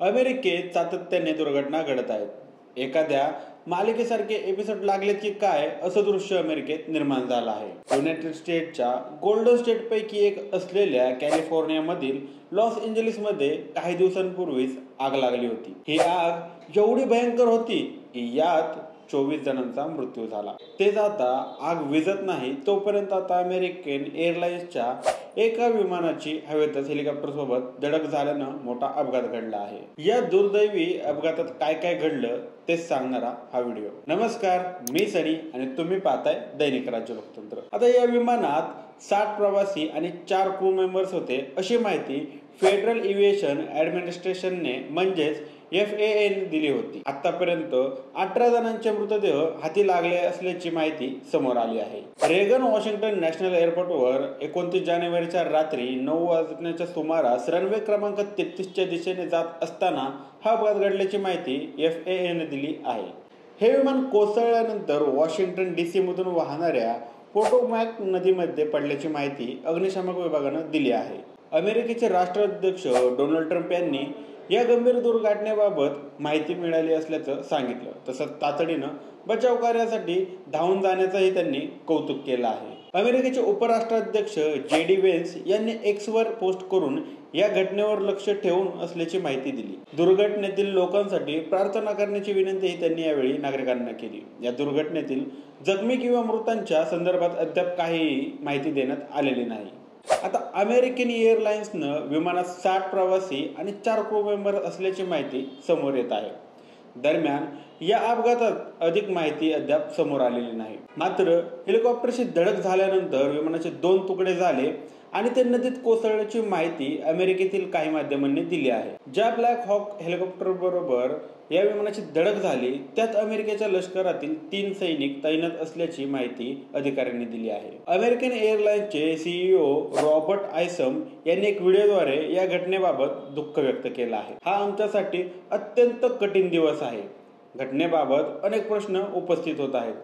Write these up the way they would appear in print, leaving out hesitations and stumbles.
अमेरिकेत सातत्याने दुर्घटना घडत आहेत. एखाद्या मालिकेसारखे एपिसोड लागलेत की काय असं दृश्य अमेरिकेत निर्माण झालं आहे. युनायटेड स्टेट्सच्या गोल्डन स्टेट पैकी एक असलेल्या कॅलिफोर्नियामधील लॉस एंजेलिसमध्ये काही दिवसांपूर्वीच आग लागली होती. ही आग एवढी भयंकर होती की यात 24 जणांचा मृत्यू झाला. तेच आता आग विझत नाही तोपर्यंत आता अमेरिकन एअरलाइन्सच्या एका विमानाची हवेतच हेलिकॉप्टर सोबत धडक झाल्यानं मोठा अपघात घडला आहे. या दुर्दैवी अपघातात काय काय घडलं तेच सांगणारा हा व्हिडिओ. नमस्कार, मी सनी आणि तुम्ही पाहताय दैनिक राज्य लोकतंत्र. आता या विमानात 60 प्रवासी आणि 4 क्रू मेंबर्स होते अशी माहिती फेडरल एव्हिएशन ऍडमिनिस्ट्रेशनने म्हणजेच FAA दिली होती. आतापर्यंत 18 जणांचे मृतदेह हाती लागले असल्याची माहिती समोर आली आहे. रेगन वॉशिंग्टन नॅशनल एअरपोर्टवर 29 जानेवारीच्या रात्री 9 वाजण्याच्या सुमारास रनवे क्रमांक 33च्या दिशेने जात असताना हा अपघात घडल्याची माहिती FAA दिली आहे. हे विमान कोसळल्यानंतर वॉशिंग्टन DC मधून वाहणाऱ्या पोटोमॅक नदीमध्ये पडल्याची माहिती अग्निशामक विभागानं दिली आहे. अमेरिकेचे राष्ट्राध्यक्ष डोनाल्ड ट्रम्प यांनी या गंभीर दुर्घटनेबाबत माहिती मिळाली असल्याचं सांगितलं. तसंच तातडीनं बचाव कार्यासाठी धावून जाण्याचंही त्यांनी कौतुक केलं आहे. अमेरिकेचे उपराष्ट्राध्यक्ष JD व्हेन्स यांनी Xवर पोस्ट करून या घटनेवर लक्ष ठेवून असल्याची माहिती दिली. दुर्घटनेतील लोकांसाठी प्रार्थना करण्याची विनंतीही त्यांनी यावेळी नागरिकांना केली. या दुर्घटनेतील जखमी किंवा मृतांच्या संदर्भात अद्याप काही माहिती देण्यात आलेली नाही. आता अमेरिकन एअरलाइन्सनं विमानात 60 प्रवासी आणि 4 क्रू मेंबर असल्याची माहिती समोर येत आहे. दरम्यान या अपघातात अधिक माहिती अद्याप समोर आलेली नाही. मात्र हेलिकॉप्टरशी धडक झाल्यानंतर विमानाचे 2 तुकडे झाले आणि ते नदीत कोसळल्याची माहिती अमेरिकेतील काही माध्यमांनी दिली आहे. ज्या ब्लॅक हॉक हेलिकॉप्टर बरोबर या विमानाची धडक झाली त्यात अमेरिकेच्या लष्करातील 3 सैनिक तैनात असल्याची माहिती अधिकाऱ्यांनी दिली आहे. अमेरिकन एअरलाइन्सचे CEO रॉबर्ट आयसम यांनी एक व्हिडिओद्वारे या घटनेबाबत दुःख व्यक्त केलं आहे. हा आमच्यासाठी अत्यंत कठीण दिवस आहे. घटनेबाबत अनेक प्रश्न उपस्थित होत आहेत.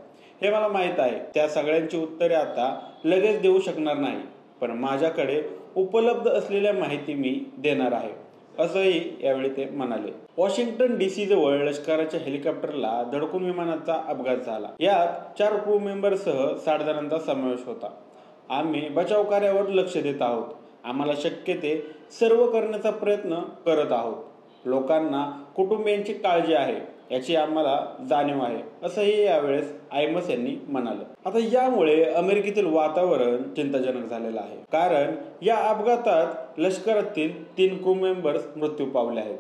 हे मला माहीत आहे. त्या सगळ्यांची उत्तरे आता लगेच देऊ शकणार नाही, पण माझ्याकडे उपलब्ध असलेल्या माहिती मी देणार आहे, असंही यावेळी ते म्हणाले. वॉशिंग्टन DC जवळ लष्कराच्या हेलिकॉप्टरला धडकून विमानाचा अपघात झाला. यात 4 क्रू मेंबरसह 60 जणांचा समावेश होता. आम्ही बचाव कार्यावर लक्ष देत आहोत. आम्हाला शक्य ते सर्व करण्याचा प्रयत्न करत आहोत. लोकांना कुटुंबियांची काळजी आहे याची आम्हाला जाणीव आहे, असंही यावेळेस आयमस यांनी म्हणाले. आता यामुळे अमेरिकेतील वातावरण चिंताजनक झालेलं आहे. कारण या अपघातात लष्करातील 3 क्रू मेंबर्स मृत्यू पावले आहेत.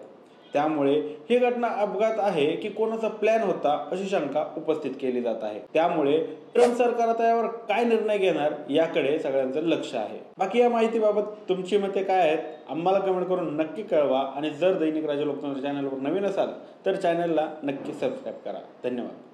त्यामुळे ही घटना अपघात आहे की कोणाचा प्लॅन होता अशी शंका उपस्थित केली जात आहे. त्यामुळे ट्रम्प सरकार आता यावर काय निर्णय घेणार याकडे सगळ्यांचं लक्ष आहे. बाकी या माहितीबाबत तुमची मते काय आहेत आम्हाला कमेंट करून नक्की कळवा आणि जर दैनिक राज्य लोकतंत्र चॅनलवर नवीन असाल तर चॅनलला नक्की सबस्क्राईब करा. धन्यवाद.